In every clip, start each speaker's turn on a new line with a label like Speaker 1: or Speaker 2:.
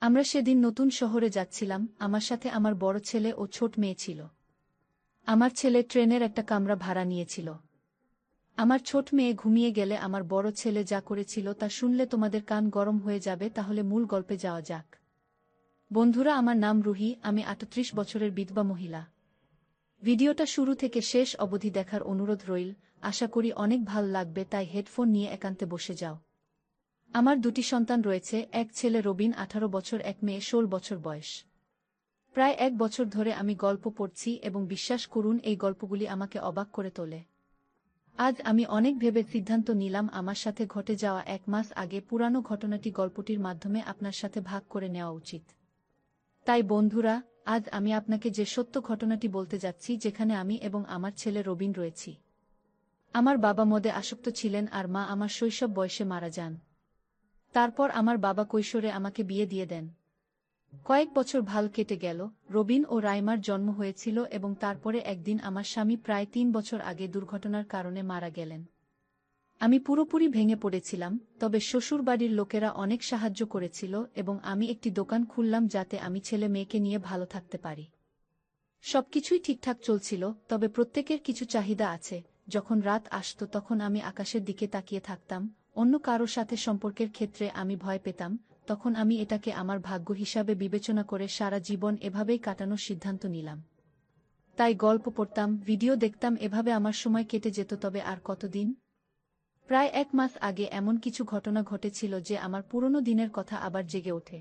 Speaker 1: আমরা সেদিন নতুন শহরে যাচ্ছিলাম, আমার সাথে আমার বড় ছেলে ও ছোট মেয়ে ছিল। আমার ছেলে ট্রেনের একটা কামরা ভাড়া নিয়েছিল। আমার ছোট মেয়ে ঘুমিয়ে গেলে আমার বড় ছেলে যা করেছিল তা শুনলে তোমাদের কান গরম হয়ে যাবে। তাহলে মূল গল্পে যাওয়া যাক। বন্ধুরা, আমার নাম রুহি, আমি ৩৮ বছরের বিধবা মহিলা। ভিডিওটা শুরু থেকে শেষ অবধি দেখার অনুরোধ রইল। আশা করি অনেক ভাল লাগবে, তাই হেডফোন নিয়ে একান্তে বসে যাও। আমার দুটি সন্তান রয়েছে, এক ছেলে রবিন ১৮ বছর, এক মেয়ে ১৬ বছর বয়স। প্রায় ১ বছর ধরে আমি গল্প পড়ছি এবং বিশ্বাস করুন এই গল্পগুলি আমাকে অবাক করে তোলে। আজ আমি অনেক ভেবে সিদ্ধান্ত নিলাম আমার সাথে ঘটে যাওয়া ১ মাস আগে পুরানো ঘটনাটি গল্পটির মাধ্যমে আপনার সাথে ভাগ করে নেওয়া উচিত। তাই বন্ধুরা, আজ আমি আপনাকে যে সত্য ঘটনাটি বলতে যাচ্ছি, যেখানে আমি এবং আমার ছেলে রবিন রয়েছি। আমার বাবা মদে আসক্ত ছিলেন আর মা আমার শৈশব বয়সে মারা যান। তারপর আমার বাবা কৈশোরে আমাকে বিয়ে দিয়ে দেন। কয়েক বছর ভাল কেটে গেল, রবিন ও রাইমার জন্ম হয়েছিল এবং তারপরে একদিন আমার স্বামী প্রায় ৩ বছর আগে দুর্ঘটনার কারণে মারা গেলেন। আমি পুরোপুরি ভেঙে পড়েছিলাম, তবে শ্বশুরবাড়ির লোকেরা অনেক সাহায্য করেছিল এবং আমি একটি দোকান খুললাম যাতে আমি ছেলে মেয়েকে নিয়ে ভালো থাকতে পারি। সবকিছুই ঠিকঠাক চলছিল, তবে প্রত্যেকের কিছু চাহিদা আছে। যখন রাত আসত তখন আমি আকাশের দিকে তাকিয়ে থাকতাম। অন্য কারো সাথে সম্পর্কের ক্ষেত্রে আমি ভয় পেতাম। তখন আমি এটাকে আমার ভাগ্য হিসাবে বিবেচনা করে সারা জীবন এভাবেই কাটানোর সিদ্ধান্ত নিলাম। তাই গল্প পড়তাম, ভিডিও দেখতাম, এভাবে আমার সময় কেটে যেত। তবে আর কতদিন? প্রায় ১ মাস আগে এমন কিছু ঘটনা ঘটেছিল যে আমার পুরনো দিনের কথা আবার জেগে ওঠে।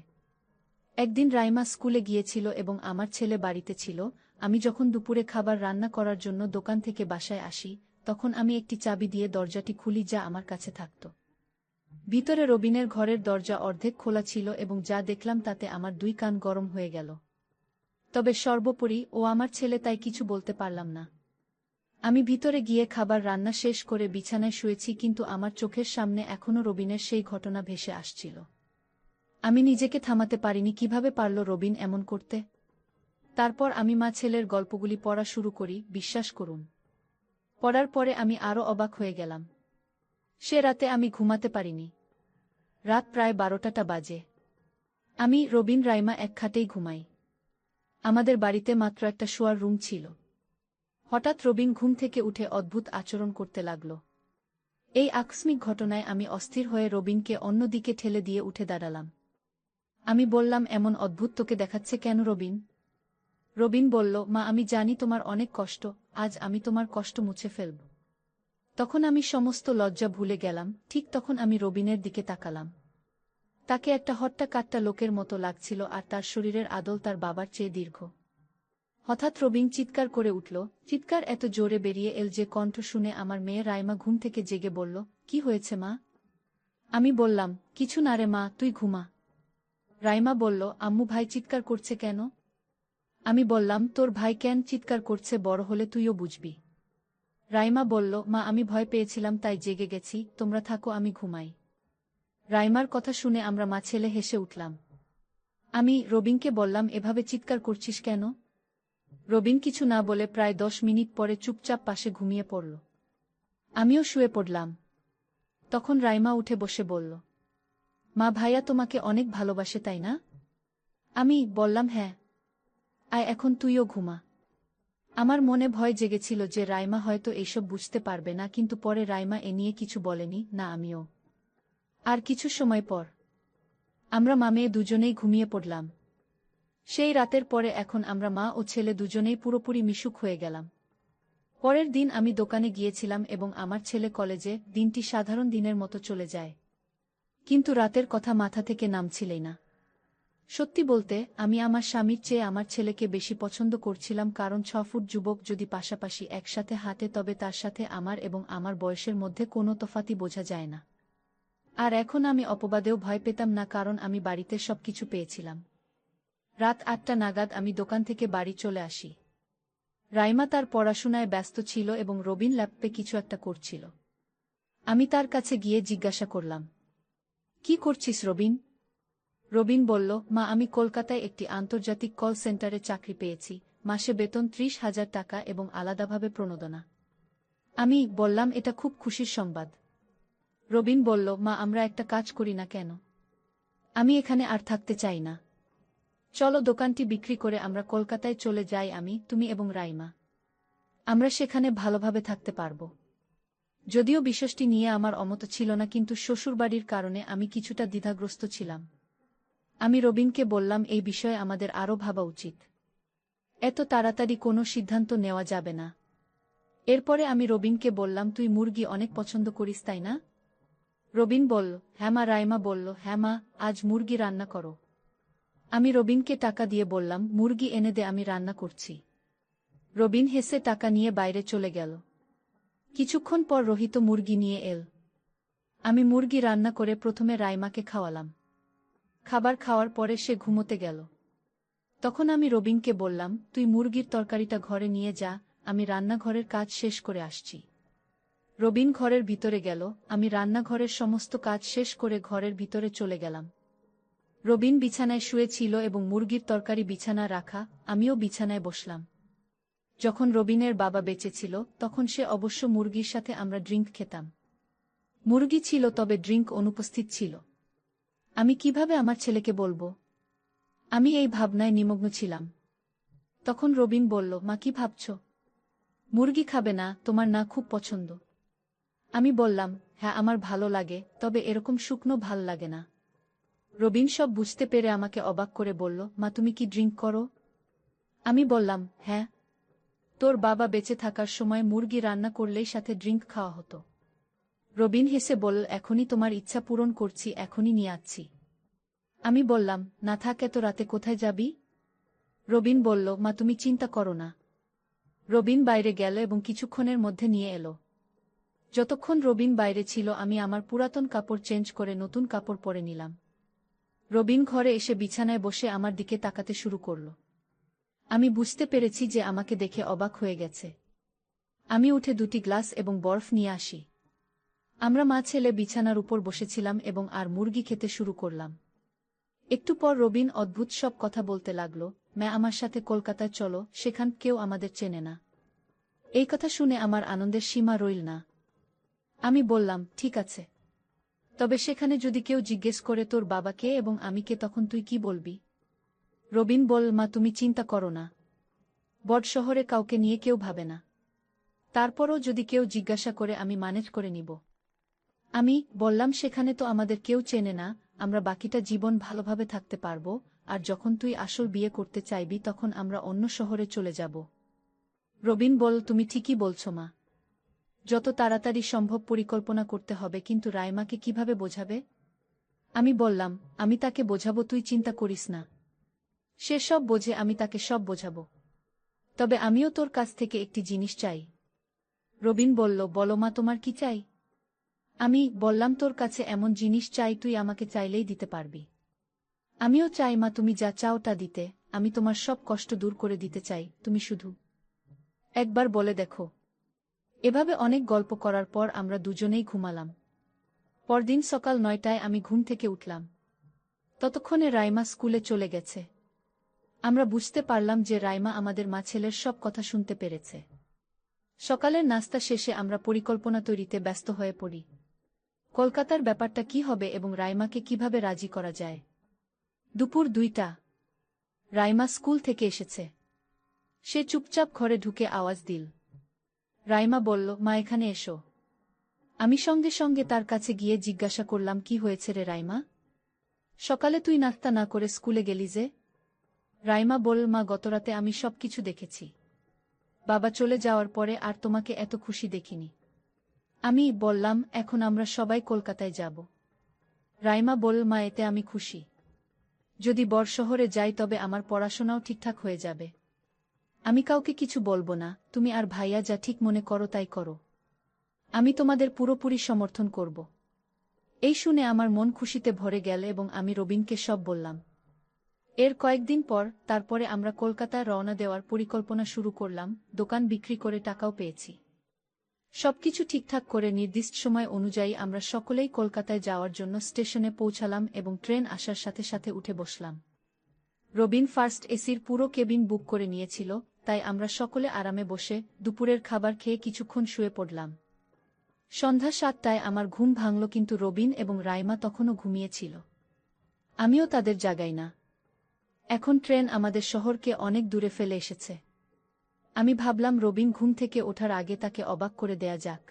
Speaker 1: একদিন রাইমা স্কুলে গিয়েছিল এবং আমার ছেলে বাড়িতে ছিল। আমি যখন দুপুরে খাবার রান্না করার জন্য দোকান থেকে বাসায় আসি, তখন আমি একটি চাবি দিয়ে দরজাটি খুলি যা আমার কাছে থাকত। ভিতরে রবিনের ঘরের দরজা অর্ধেক খোলা ছিল এবং যা দেখলাম তাতে আমার ২ কান গরম হয়ে গেল। তবে সর্বোপরি ও আমার ছেলে, তাই কিছু বলতে পারলাম না। আমি ভিতরে গিয়ে খাবার রান্না শেষ করে বিছানায় শুয়েছি, কিন্তু আমার চোখের সামনে এখনও রবিনের সেই ঘটনা ভেসে আসছিল। আমি নিজেকে থামাতে পারিনি। কিভাবে পারল রবিন এমন করতে? তারপর আমি মা ছেলের গল্পগুলি পড়া শুরু করি। বিশ্বাস করুন, পড়ার পরে আমি আরও অবাক হয়ে গেলাম। সে রাতে আমি ঘুমাতে পারিনি। রাত প্রায় ১২টা বাজে। আমি, রবিন, রাইমা এক খাটেই ঘুমাই। আমাদের বাড়িতে মাত্র একটা শোয়ার রুম ছিল। হঠাৎ রবিন ঘুম থেকে উঠে অদ্ভুত আচরণ করতে লাগল। এই আকস্মিক ঘটনায় আমি অস্থির হয়ে রবিনকে অন্যদিকে ঠেলে দিয়ে উঠে দাঁড়ালাম। আমি বললাম, এমন অদ্ভুত তোকে দেখাচ্ছে কেন রবিন? রবিন বলল, মা, আমি জানি তোমার অনেক কষ্ট, আজ আমি তোমার কষ্ট মুছে ফেলব। তখন আমি সমস্ত লজ্জা ভুলে গেলাম। ঠিক তখন আমি রবিনের দিকে তাকালাম। তাকে একটা হট্টা কাট্টা লোকের মতো লাগছিল আর তার শরীরের আদল তার বাবার চেয়ে দীর্ঘ। হঠাৎ রবিন চিৎকার করে উঠল। চিৎকার এত জোরে বেরিয়ে এল যে কণ্ঠ শুনে আমার মেয়ে রাইমা ঘুম থেকে জেগে বলল, কি হয়েছে মা? আমি বললাম, কিছু না রে মা, তুই ঘুমা। রাইমা বলল, আম্মু, ভাই চিৎকার করছে কেন? আমি বললাম, তোর ভাই কেন চিৎকার করছে বড় হলে তুইও বুঝবি। রাইমা বলল, মা, আমি ভয় পেয়েছিলাম তাই জেগে গেছি, তোমরা থাকো, আমি ঘুমাই। রাইমার কথা শুনে আমরা মা ছেলে হেসে উঠলাম। আমি রবিনকে বললাম, এভাবে চিৎকার করছিস কেন? রবিন কিছু না বলে প্রায় ১০ মিনিট পরে চুপচাপ পাশে ঘুমিয়ে পড়ল। আমিও শুয়ে পড়লাম। তখন রাইমা উঠে বসে বলল, মা, ভাইয়া তোমাকে অনেক ভালোবাসে তাই না? আমি বললাম, হ্যাঁ। আয়, এখন তুইও ঘুমা। আমার মনে ভয় জেগেছিল যে রাইমা হয়তো এইসব বুঝতে পারবে না, কিন্তু পরে রাইমা এ নিয়ে কিছু বলেনি, না আমিও। আর কিছু সময় পর আমরা মা মেয়ে দুজনেই ঘুমিয়ে পড়লাম। সেই রাতের পরে এখন আমরা মা ও ছেলে দুজনেই পুরোপুরি মিশুক হয়ে গেলাম। পরের দিন আমি দোকানে গিয়েছিলাম এবং আমার ছেলে কলেজে। দিনটি সাধারণ দিনের মতো চলে যায়, কিন্তু রাতের কথা মাথা থেকে নামছিলই না। সত্যি বলতে, আমি আমার স্বামীর চেয়ে আমার ছেলেকে বেশি পছন্দ করছিলাম, কারণ ৬ ফুট যুবক যদি পাশাপাশি একসাথে হাঁটে তবে তার সাথে আমার এবং আমার বয়সের মধ্যে কোনো তফাতই বোঝা যায় না। আর এখন আমি অপবাদেও ভয় পেতাম না, কারণ আমি বাড়িতে সবকিছু পেয়েছিলাম। রাত ৮টা নাগাদ আমি দোকান থেকে বাড়ি চলে আসি। রাইমা তার পড়াশোনায় ব্যস্ত ছিল এবং রবিন ল্যাপটপে কিছু একটা করছিল। আমি তার কাছে গিয়ে জিজ্ঞাসা করলাম, কি করছিস রবিন? রবিন বলল, মা, আমি কলকাতায় একটি আন্তর্জাতিক কল সেন্টারে চাকরি পেয়েছি, মাসে বেতন ৩০,০০০ টাকা এবং আলাদাভাবে প্রণোদনা। আমি বললাম, এটা খুব খুশির সংবাদ। রবিন বলল, মা, আমরা একটা কাজ করি না কেন? আমি এখানে আর থাকতে চাই না। চলো দোকানটি বিক্রি করে আমরা কলকাতায় চলে যাই, আমি, তুমি এবং রাইমা। আমরা সেখানে ভালোভাবে থাকতে পারব। যদিও বিষয়টি নিয়ে আমার অমত ছিল না, কিন্তু শ্বশুরবাড়ির কারণে আমি কিছুটা দ্বিধাগ্রস্ত ছিলাম। আমি রবিনকে বললাম, এই বিষয়ে আমাদের আরও ভাবা উচিত। এত তাড়াতাড়ি কোনো সিদ্ধান্ত নেওয়া যাবে না। এরপরে আমি রবিনকে বললাম, তুই মুরগি অনেক পছন্দ করিস, তাই না? রবিন বলল, হ্যাঁ মা। রাইমা বলল, হ্যাঁ মা, আজ মুরগি রান্না করো। আমি রবিনকে টাকা দিয়ে বললাম, মুরগি এনে দে, আমি রান্না করছি। রবিন হেসে টাকা নিয়ে বাইরে চলে গেল। কিছুক্ষণ পর রোহিত মুরগি নিয়ে এল। আমি মুরগি রান্না করে প্রথমে রাইমাকে খাওয়ালাম। খাবার খাওয়ার পরে সে ঘুমোতে গেল। তখন আমি রবিনকে বললাম, তুই মুরগির তরকারিটা ঘরে নিয়ে যা, আমি রান্নাঘরের কাজ শেষ করে আসছি। রবিন ঘরের ভিতরে গেল, আমি রান্নাঘরের সমস্ত কাজ শেষ করে ঘরের ভিতরে চলে গেলাম। রবিন বিছানায় শুয়েছিল এবং মুরগির তরকারি বিছানা রাখা, আমিও বিছানায় বসলাম। যখন রবিনের বাবা বেঁচে ছিল তখন সে অবশ্য মুরগির সাথে আমরা ড্রিঙ্ক খেতাম। মুরগি ছিল তবে ড্রিঙ্ক অনুপস্থিত ছিল। আমি কিভাবে আমার ছেলেকে বলবো? আমি এই ভাবনায় নিমগ্ন ছিলাম। তখন রবিন বলল, মা কি ভাবছ? মুরগি খাবে না? তোমার না খুব পছন্দ? আমি বললাম, হ্যাঁ আমার ভালো লাগে, তবে এরকম শুকনো ভাল লাগে না। রবিন সব বুঝতে পেরে আমাকে অবাক করে বলল, মা তুমি কি ড্রিঙ্ক করো? আমি বললাম, হ্যাঁ। তোর বাবা বেঁচে থাকার সময় মুরগি রান্না করলেই সাথে ড্রিঙ্ক খাওয়া হতো। রবিন হেসে বলল, এখনই তোমার ইচ্ছা পূরণ করছি, এখনই নিয়ে আসছি। আমি বললাম, না থাক, এত রাতে কোথায় যাবি? রবিন বলল, মা তুমি চিন্তা করো না। রবিন বাইরে গেল এবং কিছুক্ষণের মধ্যে নিয়ে এলো। যতক্ষণ রবিন বাইরে ছিল আমি আমার পুরাতন কাপড় চেঞ্জ করে নতুন কাপড় পরে নিলাম। রবিন ঘরে এসে বিছানায় বসে আমার দিকে তাকাতে শুরু করল। আমি বুঝতে পেরেছি যে আমাকে দেখে অবাক হয়ে গেছে। আমি উঠে 2টি গ্লাস এবং বরফ নিয়ে আসি। আমরা মা ছেলে বিছানার উপর বসেছিলাম এবং আর মুরগি খেতে শুরু করলাম। একটু পর রবিন অদ্ভুত সব কথা বলতে লাগল, ম্যা আমার সাথে কলকাতায় চলো, সেখান কেউ আমাদের চেনে না। এই কথা শুনে আমার আনন্দের সীমা রইল না। আমি বললাম, ঠিক আছে, তবে সেখানে যদি কেউ জিজ্ঞেস করে তোর বাবা কে এবং আমি কে, তখন তুই কি বলবি? রবিন বলল, মা তুমি চিন্তা করো না, বড় শহরে কাউকে নিয়ে কেউ ভাবে না। তারপরও যদি কেউ জিজ্ঞাসা করে আমি ম্যানেজ করে নিব। আমি বললাম, সেখানে তো আমাদের কেউ চেনে না, আমরা বাকিটা জীবন ভালোভাবে থাকতে পারব, আর যখন তুই আসল বিয়ে করতে চাইবি তখন আমরা অন্য শহরে চলে যাব। রবিন বলল, তুমি ঠিকই বলছো মা, যত তাড়াতাড়ি সম্ভব পরিকল্পনা করতে হবে, কিন্তু রাইমাকে কিভাবে বোঝাবে? আমি বললাম, আমি তাকে বোঝাবো, তুই চিন্তা করিস না। সে সব বোঝে, আমি তাকে সব বোঝাবো। তবে আমিও তোর কাছ থেকে একটি জিনিস চাই। রবিন বলল, বলো মা, তোমার কি চাই? আমি বললাম, তোর কাছে এমন জিনিস চাই তুই আমাকে চাইলেই দিতে পারবি। আমিও চাই মা, তুমি যা চাও তা দিতে, আমি তোমার সব কষ্ট দূর করে দিতে চাই, তুমি শুধু একবার বলে দেখো। এভাবে অনেক গল্প করার পর আমরা দুজনেই ঘুমালাম। পরদিন সকাল 9টায় আমি ঘুম থেকে উঠলাম। ততক্ষণে রাইমা স্কুলে চলে গেছে। আমরা বুঝতে পারলাম যে রাইমা আমাদের মা ছেলের সব কথা শুনতে পেরেছে। সকালের নাস্তা শেষে আমরা পরিকল্পনা তৈরিতে ব্যস্ত হয়ে পড়ি। কলকাতার ব্যাপারটা কি হবে এবং রাইমাকে কিভাবে রাজি করা যায়। দুপুর 2টা। রাইমা স্কুল থেকে এসেছে। সে চুপচাপ ঘরে ঢুকে আওয়াজ দিল। রাইমা বলল, মা এখানে এসো। আমি সঙ্গে সঙ্গে তার কাছে গিয়ে জিজ্ঞাসা করলাম, কি হয়েছে রে রাইমা? সকালে তুই নাস্তা না করে স্কুলে গেলি যে? রাইমা বলল, মা গতরাতে আমি সবকিছু দেখেছি। বাবা চলে যাওয়ার পরে আর তোমাকে এত খুশি দেখিনি। আমি বললাম, এখন আমরা সবাই কলকাতায় যাব। রাইমা বলল, মা এতে আমি খুশি। যদি বড় শহরে যাই তবে আমার পড়াশোনাও ঠিকঠাক হয়ে যাবে। আমি কাউকে কিছু বলবো না, তুমি আর ভাইয়া যা ঠিক মনে করো তাই করো। আমি তোমাদের পুরোপুরি সমর্থন করব। এই শুনে আমার মন খুশিতে ভরে গেল এবং আমি রবিনকে সব বললাম। এর কয়েকদিন পর তারপরে আমরা কলকাতায় রওনা দেওয়ার পরিকল্পনা শুরু করলাম, দোকান বিক্রি করে টাকাও পেয়েছি। সবকিছু ঠিকঠাক করে নির্দিষ্ট সময় অনুযায়ী আমরা সকলেই কলকাতায় যাওয়ার জন্য স্টেশনে পৌঁছালাম এবং ট্রেন আসার সাথে সাথে উঠে বসলাম। রবিন ফার্স্ট এসির পুরো কেবিন বুক করে নিয়েছিল, তাই আমরা সকলে আরামে বসে দুপুরের খাবার খেয়ে কিছুক্ষণ শুয়ে পড়লাম। সন্ধ্যা 7টায় আমার ঘুম ভাঙল, কিন্তু রবিন এবং রাইমা তখনও ঘুমিয়েছিল। আমিও তাদের জাগাই না। এখন ট্রেন আমাদের শহরকে অনেক দূরে ফেলে এসেছে। আমি ভাবলাম রবিন ঘুম থেকে ওঠার আগে তাকে অবাক করে দেয়া যাক।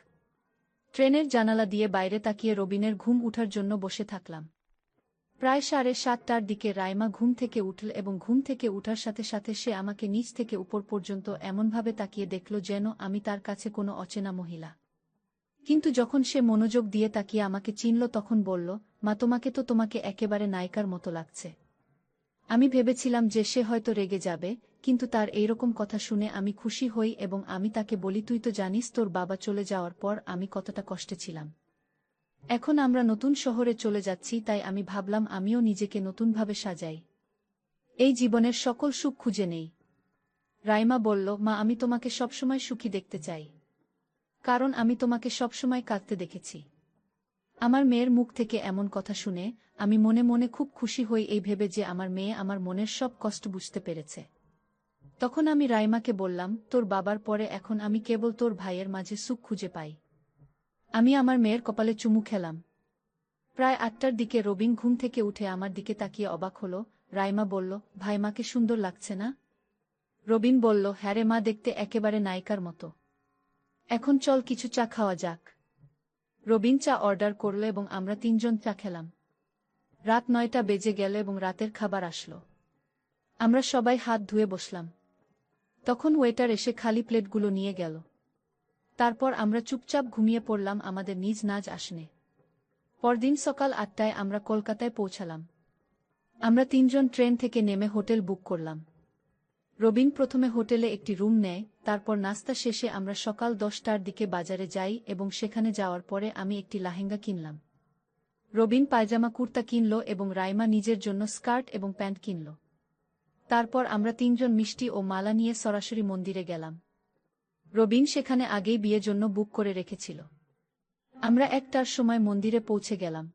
Speaker 1: ট্রেনের জানালা দিয়ে বাইরে তাকিয়ে রবিনের ঘুম উঠার জন্য বসে থাকলাম। প্রায় 7:30টার দিকে রাইমা ঘুম থেকে উঠল এবং ঘুম থেকে উঠার সাথে সাথে সে আমাকে নিচ থেকে উপর পর্যন্ত এমনভাবে তাকিয়ে দেখল যেন আমি তার কাছে কোনো অচেনা মহিলা। কিন্তু যখন সে মনোযোগ দিয়ে তাকিয়ে আমাকে চিনল তখন বলল, মা, তোমাকে একেবারে নায়িকার মতো লাগছে। আমি ভেবেছিলাম যে সে হয়তো রেগে যাবে, কিন্তু তার এইরকম কথা শুনে আমি খুশি হই এবং আমি তাকে বলি, তুই তো জানিস তোর বাবা চলে যাওয়ার পর আমি কতটা কষ্টে ছিলাম। এখন আমরা নতুন শহরে চলে যাচ্ছি, তাই আমি ভাবলাম আমিও নিজেকে নতুনভাবে সাজাই। এই জীবনের সকল সুখ খুঁজে নেই। রাইমা বলল, মা, আমি তোমাকে সবসময় সুখী দেখতে চাই, কারণ আমি তোমাকে সবসময় কাঁদতে দেখেছি। আমার মেয়ের মুখ থেকে এমন কথা শুনে আমি মনে মনে খুব খুশি হই, এই ভেবে যে আমার মেয়ে আমার মনের সব কষ্ট বুঝতে পেরেছে। তখন আমি রাইমাকে বললাম, তোর বাবার পরে এখন আমি কেবল তোর ভাইয়ের মাঝে সুখ খুঁজে পাই। আমি আমার মেয়ের কপালে চুমু খেলাম। প্রায় 8টার দিকে রবিন ঘুম থেকে উঠে আমার দিকে তাকিয়ে অবাক হল। রাইমা বলল, ভাই, মাকে সুন্দর লাগছে না? রবিন বলল, হ্যাঁ রে মা, দেখতে একেবারে নায়িকার মতো। এখন চল কিছু চা খাওয়া যাক। রবিন চা অর্ডার করল এবং আমরা 3জন চা খেলাম। রাত 9টা বেজে গেল এবং রাতের খাবার আসলো। আমরা সবাই হাত ধুয়ে বসলাম। তখন ওয়েটার এসে খালি প্লেটগুলো নিয়ে গেল। তারপর আমরা চুপচাপ ঘুমিয়ে পড়লাম আমাদের নিজ নাজ আসনে। পরদিন সকাল 8টায় আমরা কলকাতায় পৌঁছালাম। আমরা 3জন ট্রেন থেকে নেমে হোটেল বুক করলাম। রবিন প্রথমে হোটেলে একটি রুম নেয়, তারপর নাস্তা শেষে আমরা সকাল 10টার দিকে বাজারে যাই এবং সেখানে যাওয়ার পরে আমি একটি লেহেঙ্গা কিনলাম। রবিন পায়জামা কুর্তা কিনল এবং রাইমা নিজের জন্য স্কার্ট এবং প্যান্ট কিনল। তারপর আমরা 3জন মিষ্টি ও মালা নিয়ে সরাসরি মন্দিরে গেলাম। রবিন সেখানে আগেই বিয়ের জন্য বুক করে রেখেছিল। আমরা 1টার সময় মন্দিরে পৌঁছে গেলাম।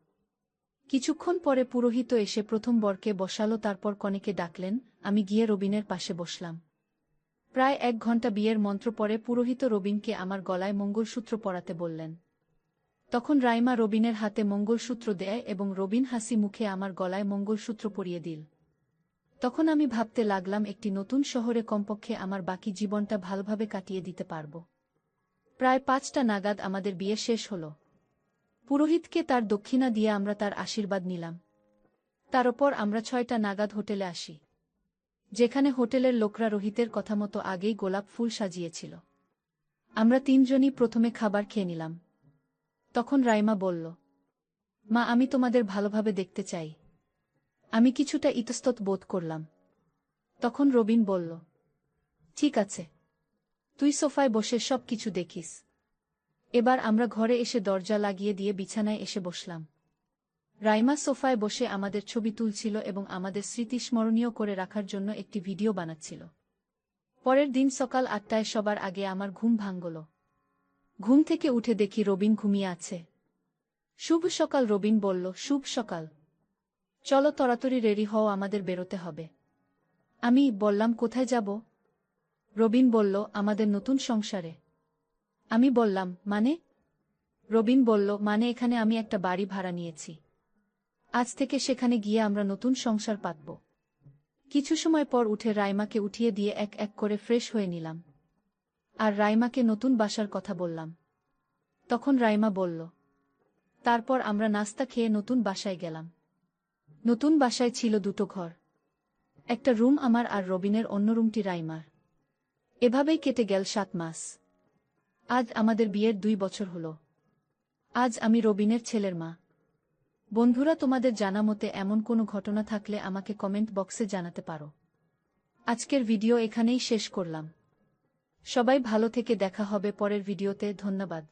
Speaker 1: কিছুক্ষণ পরে পুরোহিত এসে প্রথম বরকে বসালো, তারপর কনেকে ডাকলেন। আমি গিয়ে রবিনের পাশে বসলাম। প্রায় 1 ঘন্টা বিয়ের মন্ত্র পরে পুরোহিত রবিনকে আমার গলায় মঙ্গলসূত্র পরাতে বললেন। তখন রাইমা রবিনের হাতে মঙ্গলসূত্র দেয় এবং রবিন হাসি মুখে আমার গলায় মঙ্গলসূত্র পরিয়ে দিল। তখন আমি ভাবতে লাগলাম, একটি নতুন শহরে কমপক্ষে আমার বাকি জীবনটা ভালোভাবে কাটিয়ে দিতে পারব। প্রায় 5টা নাগাদ আমাদের বিয়ে শেষ হল। পুরোহিতকে তার দক্ষিণা দিয়ে আমরা তার আশীর্বাদ নিলাম। তার ওপর আমরা 6টা নাগাদ হোটেলে আসি, যেখানে হোটেলের লোকরা রোহিতের কথা মতো আগেই গোলাপ ফুল সাজিয়েছিল। আমরা 3জনই প্রথমে খাবার খেয়ে নিলাম। তখন রাইমা বলল, মা, আমি তোমাদের ভালোভাবে দেখতে চাই। আমি কিছুটা ইতস্তত বোধ করলাম। তখন রবিন বলল, ঠিক আছে, তুই সোফায় বসে সব কিছু দেখিস। এবার আমরা ঘরে এসে দরজা লাগিয়ে দিয়ে বিছানায় এসে বসলাম। রাইমা সোফায় বসে আমাদের ছবি তুলছিল এবং আমাদের স্মৃতি স্মরণীয় করে রাখার জন্য একটি ভিডিও বানাচ্ছিল। পরের দিন সকাল 8টায় সবার আগে আমার ঘুম ভাঙল। ঘুম থেকে উঠে দেখি রবিন ঘুমিয়ে আছে। শুভ সকাল, রবিন বলল। শুভ সকাল। চলো তাড়াতাড়ি রেডি হও, আমাদের বেরোতে হবে। আমি বললাম, কোথায় যাব? রবিন বলল, আমাদের নতুন সংসারে। আমি বললাম, মানে? রবিন বলল, মানে এখানে আমি একটা বাড়ি ভাড়া নিয়েছি। আজ থেকে সেখানে গিয়ে আমরা নতুন সংসার পাতব। কিছু সময় পর উঠে রাইমাকে উঠিয়ে দিয়ে এক এক করে ফ্রেশ হয়ে নিলাম। আর রাইমাকে নতুন বাসার কথা বললাম। তখন রাইমা বলল, তারপর আমরা নাস্তা খেয়ে নতুন বাসায় গেলাম। নতুন বাসায় ছিল 2টো ঘর। একটা রুম আমার আর রবিনের, অন্য রুমটি রাইমার। এভাবেই কেটে গেল 7 মাস। আজ আমাদের বিয়ের 2 বছর হল। আজ আমি রবিনের ছেলের মা। বন্ধুরা, তোমাদের জানা মতে এমন কোনো ঘটনা থাকলে আমাকে কমেন্ট বক্সে জানাতে পারো। আজকের ভিডিও এখানেই শেষ করলাম। সবাই ভালো থেকে, দেখা হবে পরের ভিডিওতে। ধন্যবাদ।